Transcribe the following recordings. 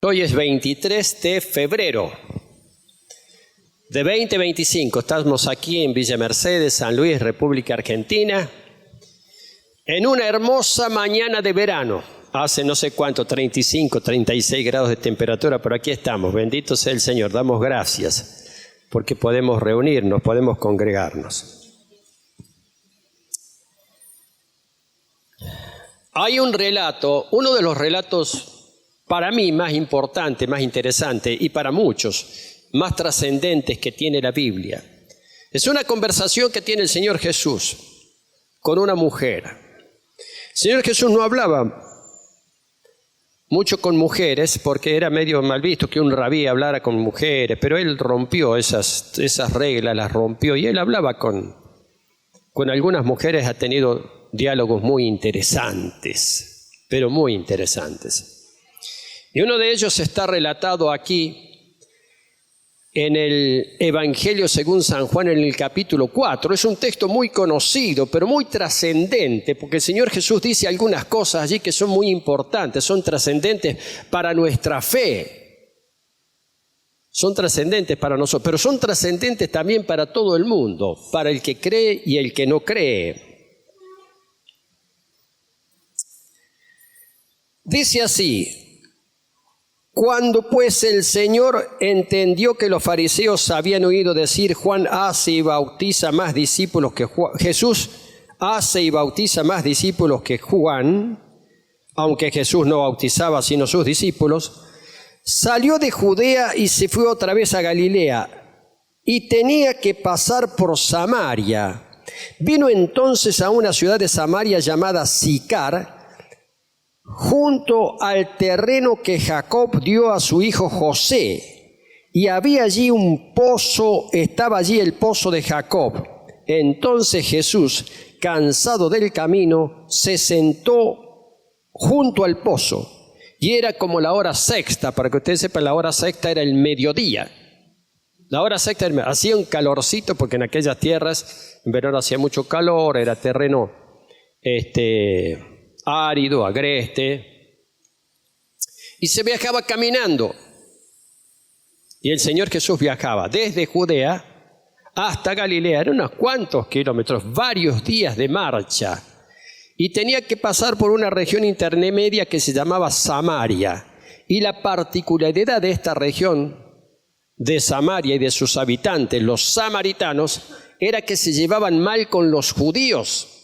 Hoy es 23 de febrero de 2025. Estamos aquí en Villa Mercedes, San Luis, República Argentina, en una hermosa mañana de verano. Hace no sé cuánto, 35, 36 grados de temperatura, pero aquí estamos. Bendito sea el Señor. Damos gracias porque podemos reunirnos, podemos congregarnos. Hay un relato, uno de los relatos para mí más importante, más interesante y para muchos más trascendentes que tiene la Biblia. Es una conversación que tiene el Señor Jesús con una mujer. El Señor Jesús no hablaba mucho con mujeres porque era medio mal visto que un rabí hablara con mujeres, pero Él rompió esas reglas, las rompió y Él hablaba con algunas mujeres, ha tenido diálogos muy interesantes, pero muy interesantes. Y uno de ellos está relatado aquí en el Evangelio según San Juan en el capítulo 4. Es un texto muy conocido, pero muy trascendente, porque el Señor Jesús dice algunas cosas allí que son muy importantes, son trascendentes para nuestra fe. Son trascendentes para nosotros, pero son trascendentes también para todo el mundo, para el que cree y el que no cree. Dice así: cuando pues el Señor entendió que los fariseos habían oído decir, Juan hace y bautiza más discípulos que Juan, Jesús hace y bautiza más discípulos que Juan, aunque Jesús no bautizaba sino sus discípulos, salió de Judea y se fue otra vez a Galilea y tenía que pasar por Samaria. Vino entonces a una ciudad de Samaria llamada Sicar, junto al terreno que Jacob dio a su hijo José, y había allí un pozo, estaba allí el pozo de Jacob. Entonces Jesús, cansado del camino, se sentó junto al pozo, y era como la hora sexta. Para que ustedes sepan, la hora sexta era el mediodía. La hora sexta hacía un calorcito, porque en aquellas tierras en verano hacía mucho calor, era terreno árido, agreste, y se viajaba caminando. Y el Señor Jesús viajaba desde Judea hasta Galilea, eran unos cuantos kilómetros, varios días de marcha, y tenía que pasar por una región intermedia que se llamaba Samaria. Y la particularidad de esta región de Samaria y de sus habitantes, los samaritanos, era que se llevaban mal con los judíos,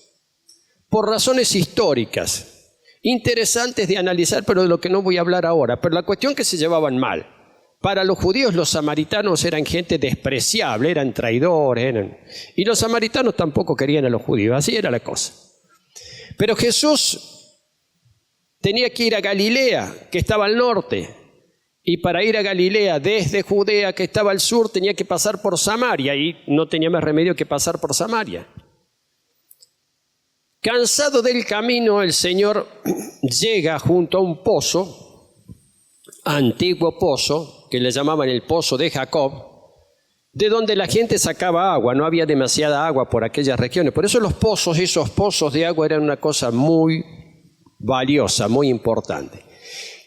por razones históricas, interesantes de analizar, pero de lo que no voy a hablar ahora. Pero la cuestión es que se llevaban mal. Para los judíos los samaritanos eran gente despreciable, eran traidores, y los samaritanos tampoco querían a los judíos, así era la cosa. Pero Jesús tenía que ir a Galilea, que estaba al norte, y para ir a Galilea desde Judea, que estaba al sur, tenía que pasar por Samaria, y no tenía más remedio que pasar por Samaria. Cansado del camino, el Señor llega junto a un pozo, antiguo pozo, que le llamaban el pozo de Jacob, de donde la gente sacaba agua. No había demasiada agua por aquellas regiones. Por eso esos pozos de agua eran una cosa muy valiosa, muy importante.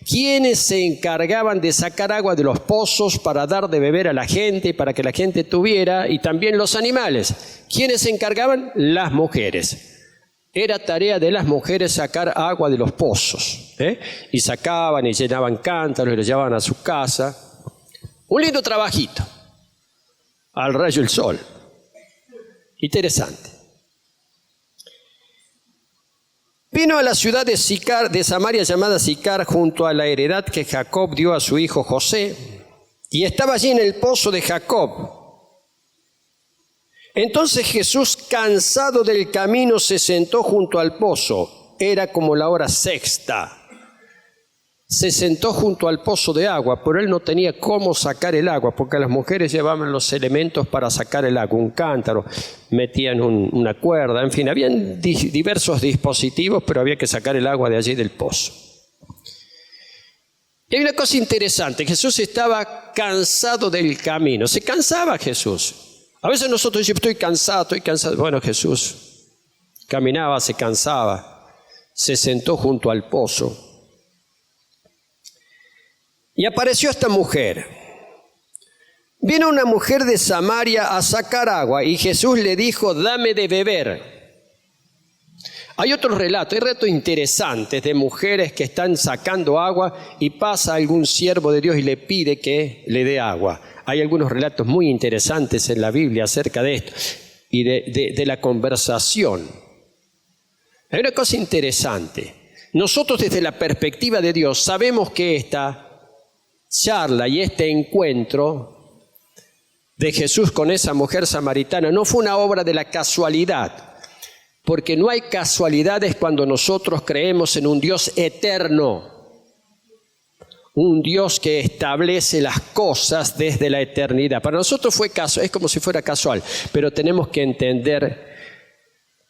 ¿Quiénes se encargaban de sacar agua de los pozos para dar de beber a la gente, para que la gente tuviera, y también los animales? ¿Quiénes se encargaban? Las mujeres. Era tarea de las mujeres sacar agua de los pozos, y sacaban y llenaban cántaros y los llevaban a su casa. Un lindo trabajito, al rayo del sol. Interesante. Vino a la ciudad de Sicar, de Samaria llamada Sicar, junto a la heredad que Jacob dio a su hijo José, y estaba allí en el pozo de Jacob. Entonces Jesús, cansado del camino, se sentó junto al pozo. Era como la hora sexta. Se sentó junto al pozo de agua, pero él no tenía cómo sacar el agua, porque las mujeres llevaban los elementos para sacar el agua, un cántaro, metían una cuerda, en fin, habían diversos dispositivos, pero había que sacar el agua de allí del pozo. Y hay una cosa interesante: Jesús estaba cansado del camino. Se cansaba Jesús. A veces nosotros decimos, estoy cansado. Bueno, Jesús caminaba, se cansaba, se sentó junto al pozo. Y apareció esta mujer. Vino una mujer de Samaria a sacar agua y Jesús le dijo, dame de beber. Hay otros relatos, hay relatos interesantes de mujeres que están sacando agua y pasa algún siervo de Dios y le pide que le dé agua. Hay algunos relatos muy interesantes en la Biblia acerca de esto y de la conversación. Hay una cosa interesante. Nosotros desde la perspectiva de Dios sabemos que esta charla y este encuentro de Jesús con esa mujer samaritana no fue una obra de la casualidad. Porque no hay casualidades cuando nosotros creemos en un Dios eterno, un Dios que establece las cosas desde la eternidad. Para nosotros fue casual, es como si fuera casual, pero tenemos que entender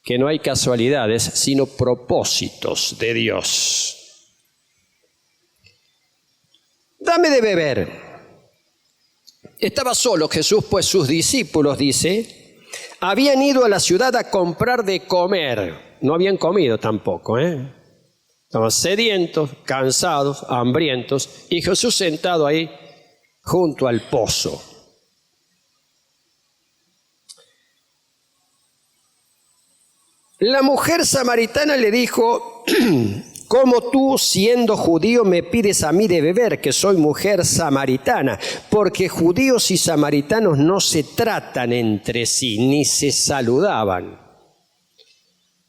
que no hay casualidades, sino propósitos de Dios. Dame de beber. Estaba solo Jesús, pues sus discípulos, dice, habían ido a la ciudad a comprar de comer. No habían comido tampoco, Estaban sedientos, cansados, hambrientos, y Jesús sentado ahí junto al pozo. La mujer samaritana le dijo, ¿cómo tú, siendo judío, me pides a mí de beber, que soy mujer samaritana? Porque judíos y samaritanos no se tratan entre sí, ni se saludaban.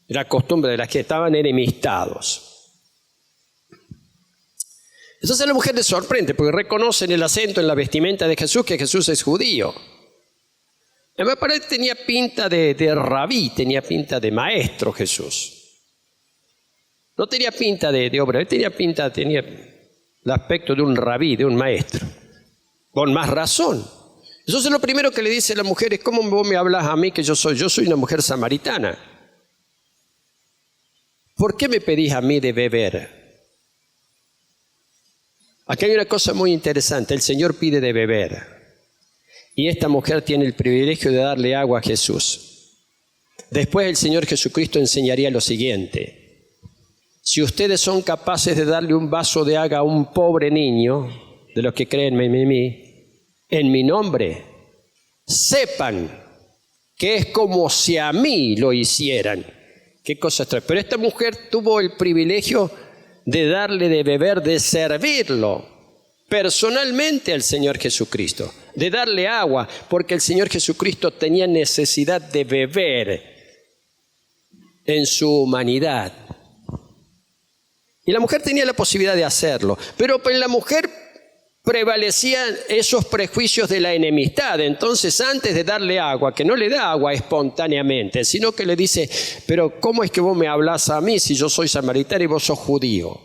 Era costumbre de las que estaban enemistados. Entonces a la mujer le sorprende, porque reconocen el acento en la vestimenta de Jesús, que Jesús es judío. Me parece que tenía pinta de rabí, tenía pinta de maestro Jesús. No tenía pinta de obra, tenía el aspecto de un rabí, de un maestro. Con más razón. Entonces lo primero que le dice la mujer es, ¿cómo vos me hablas a mí que yo soy una mujer samaritana? ¿Por qué me pedís a mí de beber? Aquí hay una cosa muy interesante, el Señor pide de beber. Y esta mujer tiene el privilegio de darle agua a Jesús. Después el Señor Jesucristo enseñaría lo siguiente. Si ustedes son capaces de darle un vaso de agua a un pobre niño, de los que creen en mi nombre, sepan que es como si a mí lo hicieran. Qué cosa extraña. Pero esta mujer tuvo el privilegio de darle de beber, de servirlo personalmente al Señor Jesucristo, de darle agua, porque el Señor Jesucristo tenía necesidad de beber en su humanidad. Y la mujer tenía la posibilidad de hacerlo, pero en la mujer prevalecían esos prejuicios de la enemistad. Entonces, antes de darle agua, que no le da agua espontáneamente, sino que le dice, pero ¿cómo es que vos me hablas a mí si yo soy samaritano y vos sos judío?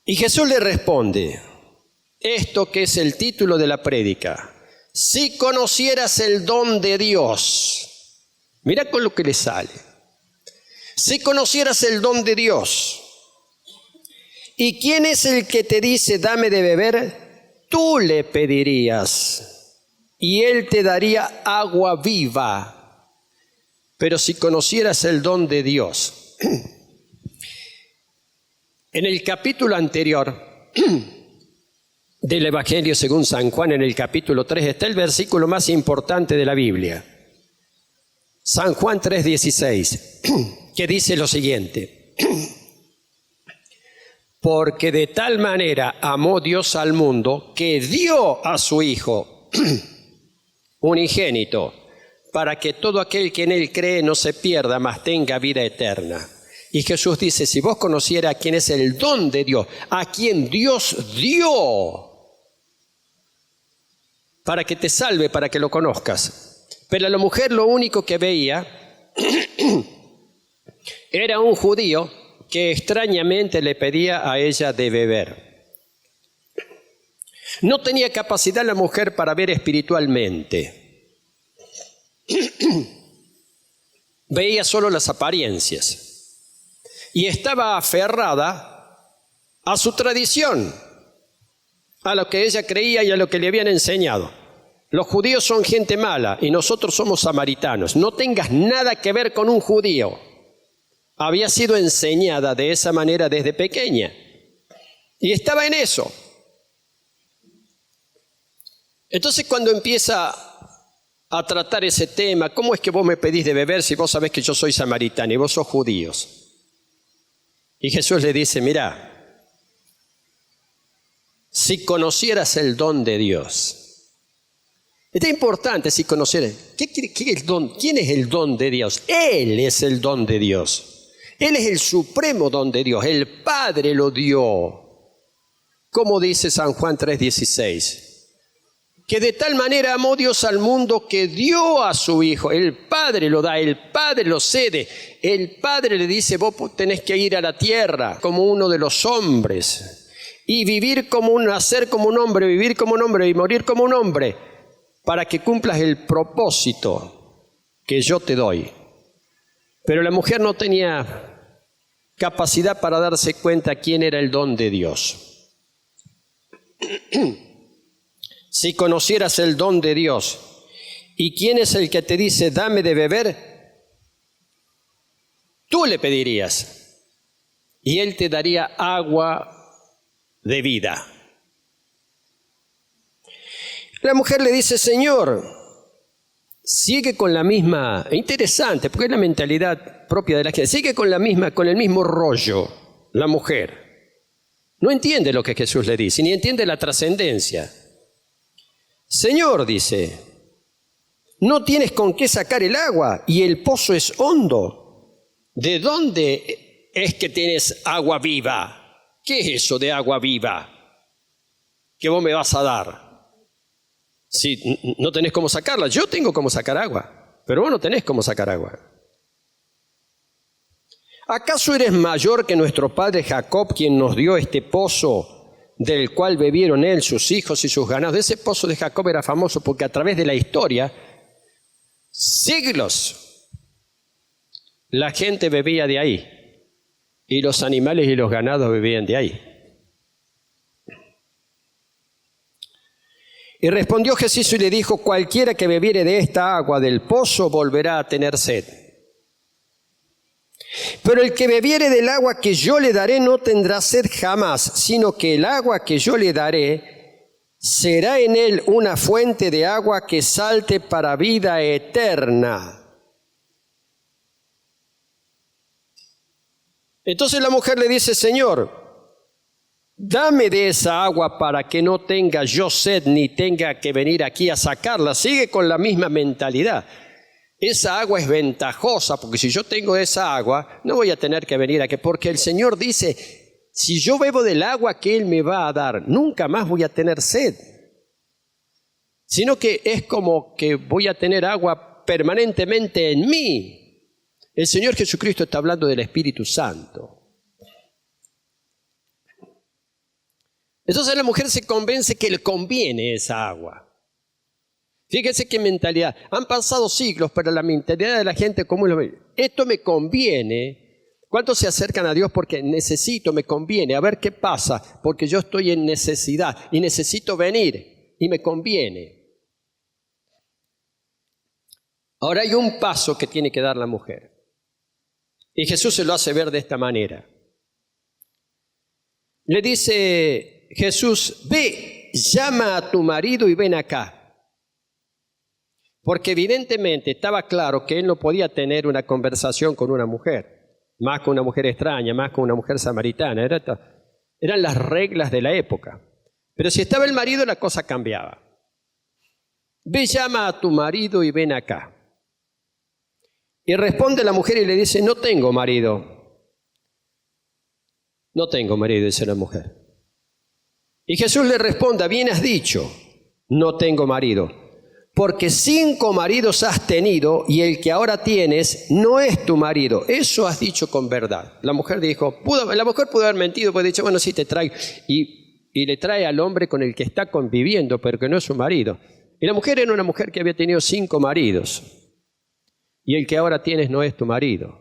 Y Jesús le responde, esto que es el título de la prédica, si conocieras el don de Dios, mira con lo que le sale, si conocieras el don de Dios, ¿y quién es el que te dice dame de beber? Tú le pedirías y él te daría agua viva. Pero si conocieras el don de Dios. En el capítulo anterior del Evangelio según San Juan, en el capítulo 3, está el versículo más importante de la Biblia. San Juan 3:16, que dice lo siguiente. Porque de tal manera amó Dios al mundo que dio a su Hijo unigénito, para que todo aquel que en él cree no se pierda, mas tenga vida eterna. Y Jesús dice, si vos conocieras quién es el don de Dios, a quien Dios dio, para que te salve, para que lo conozcas. Pero la mujer lo único que veía era un judío que extrañamente le pedía a ella de beber. No tenía capacidad la mujer para ver espiritualmente. Veía solo las apariencias. Y estaba aferrada a su tradición, a lo que ella creía y a lo que le habían enseñado. Los judíos son gente mala y nosotros somos samaritanos. No tengas nada que ver con un judío. había sido enseñada de esa manera desde pequeña. Y estaba en eso. Entonces cuando empieza a tratar ese tema, ¿cómo es que vos me pedís de beber si vos sabés que yo soy samaritano y vos sos judíos? Y Jesús le dice, mirá, si conocieras el don de Dios. Es importante si conocieras. ¿Quién es el don de Dios? Él es el don de Dios. Él es el supremo don de Dios. El Padre lo dio. Como dice San Juan 3:16. Que de tal manera amó Dios al mundo que dio a su Hijo. El Padre lo da, el Padre lo cede. El Padre le dice, vos tenés que ir a la tierra como uno de los hombres. Y vivir nacer como un hombre, vivir como un hombre y morir como un hombre. Para que cumplas el propósito que yo te doy. Pero la mujer no tenía capacidad para darse cuenta quién era el don de Dios. Si conocieras el don de Dios, ¿y quién es el que te dice, dame de beber? Tú le pedirías, y él te daría agua de vida. La mujer le dice, Señor, sigue con la misma, interesante, porque es la mentalidad propia de la gente, sigue con el mismo rollo, la mujer. No entiende lo que Jesús le dice, ni entiende la trascendencia. Señor, dice, no tienes con qué sacar el agua y el pozo es hondo. ¿De dónde es que tienes agua viva? ¿Qué es eso de agua viva que vos me vas a dar? Si no tenés cómo sacarla, yo tengo cómo sacar agua, pero vos no tenés cómo sacar agua. ¿Acaso eres mayor que nuestro padre Jacob, quien nos dio este pozo del cual bebieron él, sus hijos y sus ganados? Ese pozo de Jacob era famoso porque a través de la historia, siglos, la gente bebía de ahí y los animales y los ganados bebían de ahí. Y respondió Jesús y le dijo, cualquiera que bebiere de esta agua del pozo volverá a tener sed. Pero el que bebiere del agua que yo le daré no tendrá sed jamás, sino que el agua que yo le daré será en él una fuente de agua que salte para vida eterna. Entonces la mujer le dice, Señor, dame de esa agua para que no tenga yo sed ni tenga que venir aquí a sacarla. Sigue con la misma mentalidad. Esa agua es ventajosa porque si yo tengo esa agua no voy a tener que venir aquí. Porque el Señor dice, si yo bebo del agua que Él me va a dar, nunca más voy a tener sed. Sino que es como que voy a tener agua permanentemente en mí. El Señor Jesucristo está hablando del Espíritu Santo. Entonces la mujer se convence que le conviene esa agua. Fíjense qué mentalidad. Han pasado siglos, pero la mentalidad de la gente común, esto me conviene. ¿Cuántos se acercan a Dios porque necesito, me conviene? A ver qué pasa, porque yo estoy en necesidad y necesito venir y me conviene. Ahora hay un paso que tiene que dar la mujer. Y Jesús se lo hace ver de esta manera. Le dice Jesús, ve, llama a tu marido y ven acá. Porque evidentemente estaba claro que él no podía tener una conversación con una mujer, más con una mujer extraña, más con una mujer samaritana. Eran las reglas de la época. Pero si estaba el marido, la cosa cambiaba. Ve, llama a tu marido y ven acá. Y responde la mujer y le dice, no tengo marido. No tengo marido, dice la mujer. Y Jesús le responde, bien has dicho, no tengo marido. Porque 5 maridos has tenido y el que ahora tienes no es tu marido. Eso has dicho con verdad. La mujer dijo, la mujer pudo haber mentido, puede haber dicho, bueno, sí te traigo. Y le trae al hombre con el que está conviviendo, pero que no es su marido. Y la mujer era una mujer que había tenido 5 maridos. Y el que ahora tienes no es tu marido.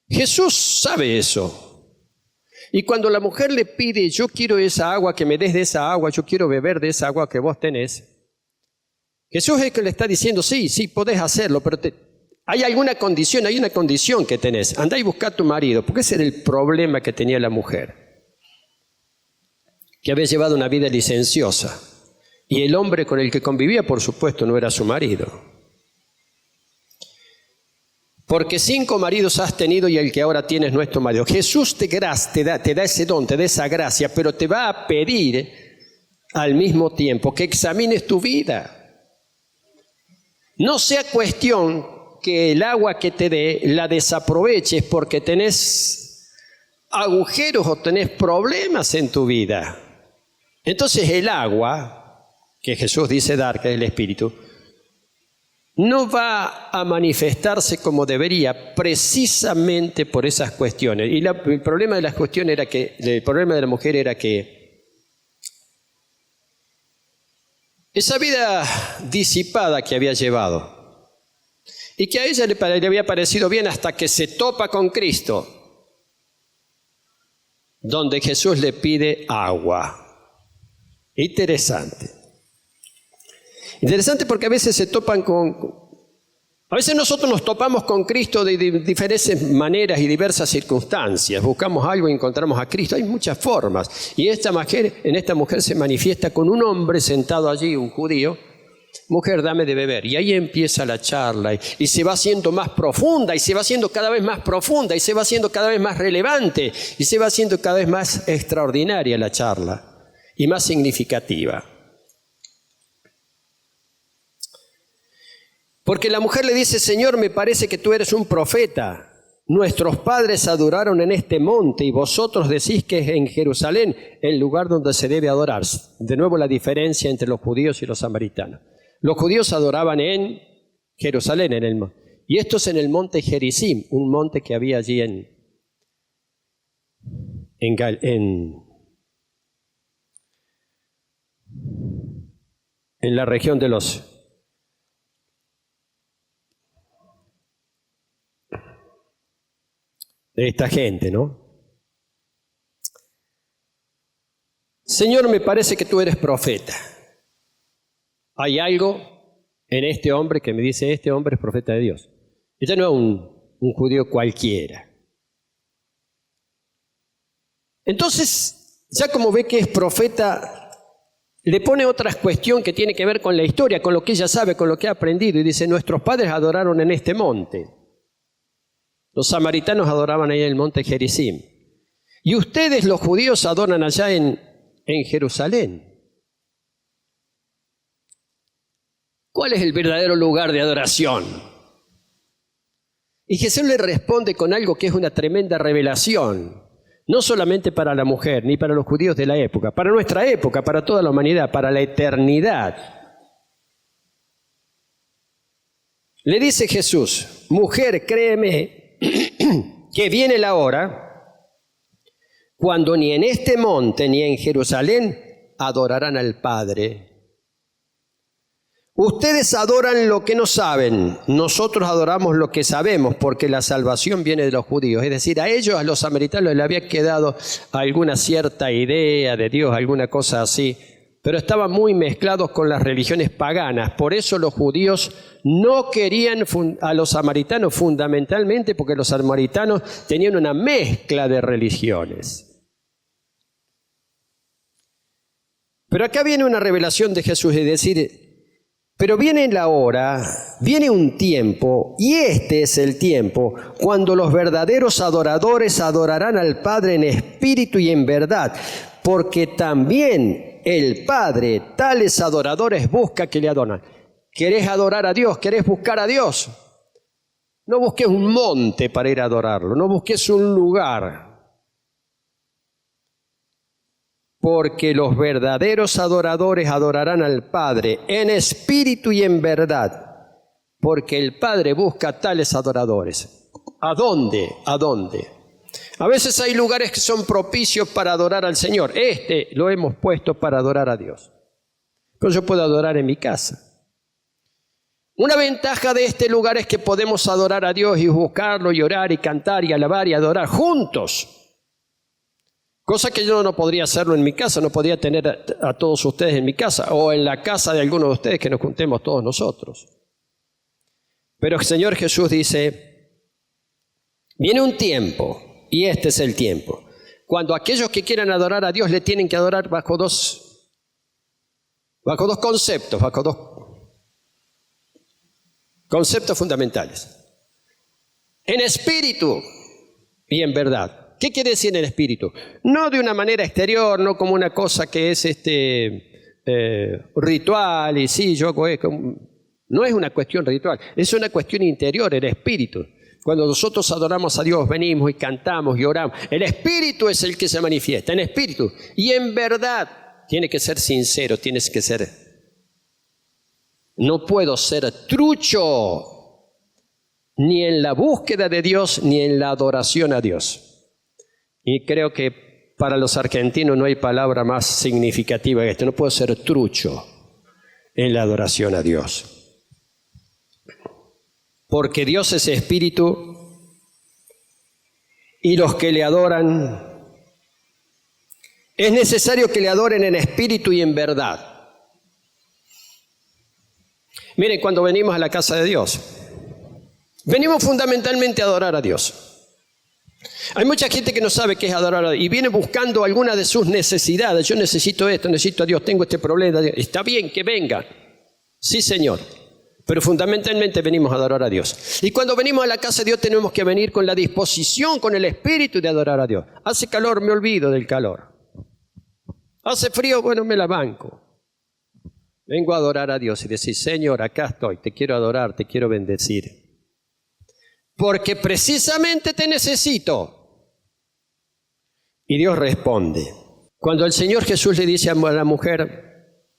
Jesús sabe eso. Y cuando la mujer le pide, yo quiero esa agua, que me des de esa agua, yo quiero beber de esa agua que vos tenés, Jesús es el que le está diciendo, sí, podés hacerlo, pero Hay alguna condición, hay una condición que tenés. Andá y buscá a tu marido, porque ese era el problema que tenía la mujer, que había llevado una vida licenciosa. Y el hombre con el que convivía, por supuesto, no era su marido. Porque 5 maridos has tenido y el que ahora tienes no es tu marido. Jesús te da ese don, te da esa gracia, pero te va a pedir al mismo tiempo que examines tu vida. No sea cuestión que el agua que te dé la desaproveches porque tenés agujeros o tenés problemas en tu vida. Entonces el agua que Jesús dice dar, que es el Espíritu, no va a manifestarse como debería precisamente por esas cuestiones. Y el problema de las cuestiones era que, el problema de la mujer era que esa vida disipada que había llevado y que a ella le había parecido bien hasta que se topa con Cristo, donde Jesús le pide agua. Interesante. Interesante porque a veces se topan a veces nosotros nos topamos con Cristo de diferentes maneras y diversas circunstancias. Buscamos algo y encontramos a Cristo. Hay muchas formas. Y en esta mujer se manifiesta con un hombre sentado allí, un judío. Mujer, dame de beber. Y ahí empieza la charla y se va haciendo más profunda y se va haciendo cada vez más profunda y se va haciendo cada vez más relevante y se va haciendo cada vez más extraordinaria la charla y más significativa. Porque la mujer le dice, Señor, me parece que tú eres un profeta. Nuestros padres adoraron en este monte y vosotros decís que es en Jerusalén el lugar donde se debe adorar. De nuevo la diferencia entre los judíos y los samaritanos. Los judíos adoraban en Jerusalén, en el monte. Y esto es en el monte Gerizim, un monte que había allí en la región de esta gente, ¿no? Señor, me parece que tú eres profeta. Hay algo en este hombre que me dice, este hombre es profeta de Dios. Este no es un judío cualquiera. Entonces, ya como ve que es profeta, le pone otra cuestión que tiene que ver con la historia, con lo que ella sabe, con lo que ha aprendido. Y dice, nuestros padres adoraron en este monte. Los samaritanos adoraban ahí en el monte Gerizim. Y ustedes, los judíos, adoran allá en Jerusalén. ¿Cuál es el verdadero lugar de adoración? Y Jesús le responde con algo que es una tremenda revelación. No solamente para la mujer, ni para los judíos de la época, para nuestra época, para toda la humanidad, para la eternidad. Le dice Jesús, mujer, créeme, que viene la hora cuando ni en este monte ni en Jerusalén adorarán al Padre. Ustedes adoran lo que no saben, nosotros adoramos lo que sabemos, porque la salvación viene de los judíos. Es decir, a ellos, a los samaritanos, les había quedado alguna cierta idea de Dios, alguna cosa así, pero estaban muy mezclados con las religiones paganas. Por eso los judíos no querían a los samaritanos fundamentalmente, porque los samaritanos tenían una mezcla de religiones. Pero acá viene una revelación de Jesús, es decir, pero viene la hora, viene un tiempo, y este es el tiempo, cuando los verdaderos adoradores adorarán al Padre en espíritu y en verdad, porque también el Padre tales adoradores busca que le adoran. ¿Querés adorar a Dios? ¿Querés buscar a Dios? No busques un monte para ir a adorarlo, no busques un lugar. Porque los verdaderos adoradores adorarán al Padre en espíritu y en verdad, porque el Padre busca tales adoradores. ¿A dónde? ¿A dónde? A veces hay lugares que son propicios para adorar al Señor. Este lo hemos puesto para adorar a Dios. Pero yo puedo adorar en mi casa. Una ventaja de este lugar es que podemos adorar a Dios y buscarlo y orar y cantar y alabar y adorar juntos. Cosa que yo no podría hacerlo en mi casa, no podría tener a todos ustedes en mi casa o en la casa de alguno de ustedes que nos juntemos todos nosotros. Pero el Señor Jesús dice, viene un tiempo, y este es el tiempo, cuando aquellos que quieran adorar a Dios le tienen que adorar bajo dos conceptos, bajo dos conceptos fundamentales. En espíritu y en verdad. ¿Qué quiere decir en espíritu? No de una manera exterior, no como una cosa que es ritual y sí, yo hago esto. No es una cuestión ritual, es una cuestión interior, el espíritu. Cuando nosotros adoramos a Dios, venimos y cantamos y oramos. El espíritu es el que se manifiesta, en espíritu. Y en verdad, tiene que ser sincero, tienes que ser. No puedo ser trucho, ni en la búsqueda de Dios, ni en la adoración a Dios. Y creo que para los argentinos no hay palabra más significativa que esto. No puedo ser trucho en la adoración a Dios. Porque Dios es espíritu y los que le adoran, es necesario que le adoren en espíritu y en verdad. Miren, cuando venimos a la casa de Dios, venimos fundamentalmente a adorar a Dios. Hay mucha gente que no sabe qué es adorar a Dios y viene buscando alguna de sus necesidades. Yo necesito esto, necesito a Dios, tengo este problema. Está bien que vengan. Sí, Señor. Pero fundamentalmente venimos a adorar a Dios. Y cuando venimos a la casa de Dios tenemos que venir con la disposición, con el espíritu de adorar a Dios. Hace calor, me olvido del calor. Hace frío, bueno, me la banco. Vengo a adorar a Dios y decir, Señor, acá estoy, te quiero adorar, te quiero bendecir. Porque precisamente te necesito. Y Dios responde. Cuando el Señor Jesús le dice a la mujer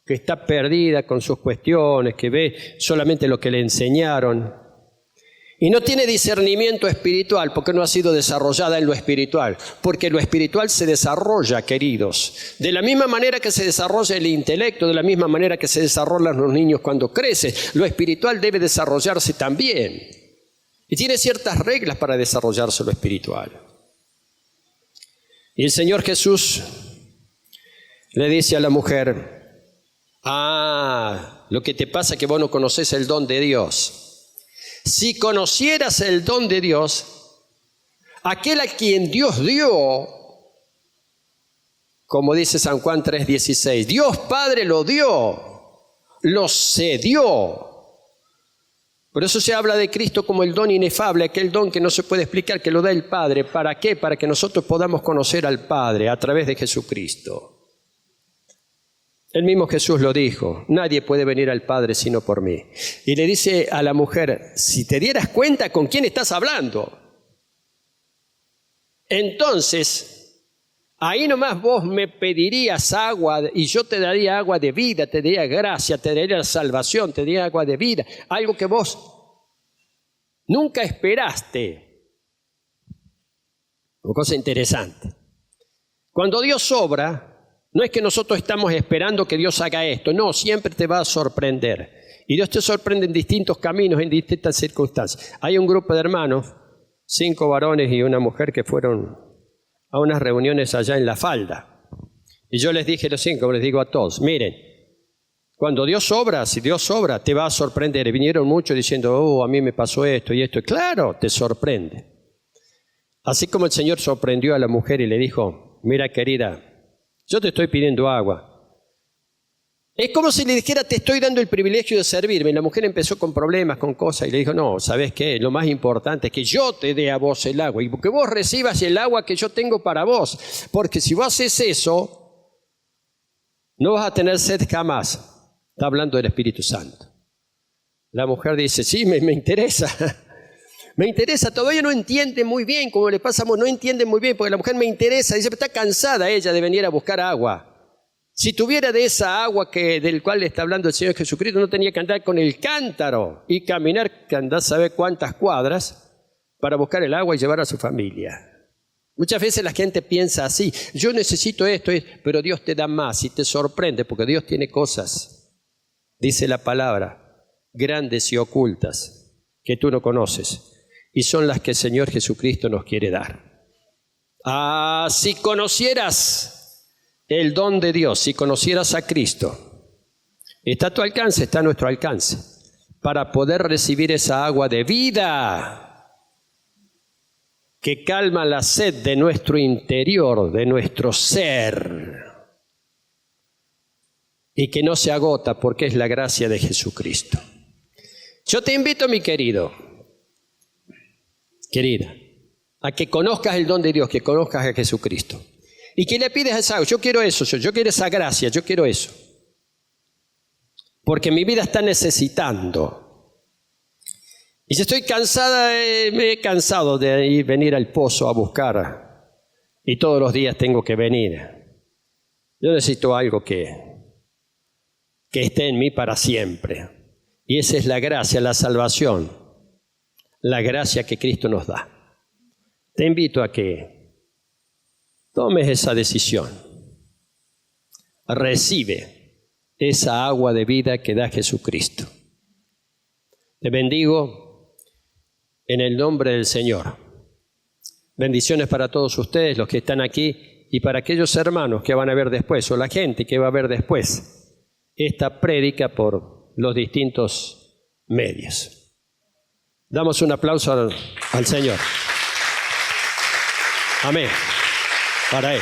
que está perdida con sus cuestiones, que ve solamente lo que le enseñaron, y no tiene discernimiento espiritual porque no ha sido desarrollada en lo espiritual, porque lo espiritual se desarrolla, queridos, de la misma manera que se desarrolla el intelecto, de la misma manera que se desarrollan los niños cuando crecen, lo espiritual debe desarrollarse también, y tiene ciertas reglas para desarrollarse lo espiritual. Y el Señor Jesús le dice a la mujer, lo que te pasa es que vos no conocés el don de Dios. Si conocieras el don de Dios, aquel a quien Dios dio, como dice San Juan 3:16, Dios Padre lo dio, lo cedió. Por eso se habla de Cristo como el don inefable, aquel don que no se puede explicar, que lo da el Padre. ¿Para qué? Para que nosotros podamos conocer al Padre a través de Jesucristo. El mismo Jesús lo dijo, nadie puede venir al Padre sino por mí. Y le dice a la mujer, si te dieras cuenta con quién estás hablando, entonces, ahí nomás vos me pedirías agua y yo te daría agua de vida, te daría gracia, te daría salvación, te daría agua de vida, algo que vos nunca esperaste. Una cosa interesante. Cuando Dios obra, no es que nosotros estamos esperando que Dios haga esto, no, siempre te va a sorprender. Y Dios te sorprende en distintos caminos, en distintas circunstancias. Hay un grupo de hermanos, 5 varones y una mujer que fueron a unas reuniones allá en La Falda. Y yo les dije los 5, como les digo a todos, miren, cuando Dios obra, si Dios obra, te va a sorprender. Y vinieron muchos diciendo, a mí me pasó esto y esto. Y claro, te sorprende. Así como el Señor sorprendió a la mujer y le dijo, mira querida, yo te estoy pidiendo agua. Es como si le dijera, te estoy dando el privilegio de servirme. Y la mujer empezó con problemas, con cosas, y le dijo, no, ¿sabes qué? Lo más importante es que yo te dé a vos el agua, y que vos recibas el agua que yo tengo para vos. Porque si vos haces eso, no vas a tener sed jamás. Está hablando del Espíritu Santo. La mujer dice, sí, me interesa. Me interesa, todavía no entiende muy bien cómo le pasamos, no entiende muy bien, porque la mujer me interesa, dice, está cansada ella de venir a buscar agua. Si tuviera de esa agua del cual le está hablando el Señor Jesucristo, no tenía que andar con el cántaro y caminar, que andar sabe cuántas cuadras, para buscar el agua y llevar a su familia. Muchas veces la gente piensa así, yo necesito esto, pero Dios te da más y te sorprende, porque Dios tiene cosas, dice la palabra, grandes y ocultas, que tú no conoces. Y son las que el Señor Jesucristo nos quiere dar. Si conocieras el don de Dios, si conocieras a Cristo, está a tu alcance, está a nuestro alcance. para poder recibir esa agua de vida que calma la sed de nuestro interior, de nuestro ser, y que no se agota porque es la gracia de Jesucristo. Yo te invito, mi querido, querida, a que conozcas el don de Dios, que conozcas a Jesucristo. ¿Y que le pides esa agua? Yo quiero eso, yo quiero esa gracia, yo quiero eso. Porque mi vida está necesitando. Y si estoy cansada, me he cansado de ir, venir al pozo a buscar. Y todos los días tengo que venir. Yo necesito algo que esté en mí para siempre. Y esa es la gracia, la salvación, la gracia que Cristo nos da. Te invito a que tomes esa decisión. Recibe esa agua de vida que da Jesucristo. Te bendigo en el nombre del Señor. Bendiciones para todos ustedes, los que están aquí, y para aquellos hermanos que van a ver después, o la gente que va a ver después esta prédica por los distintos medios. Damos un aplauso al Señor. Amén. Para Él.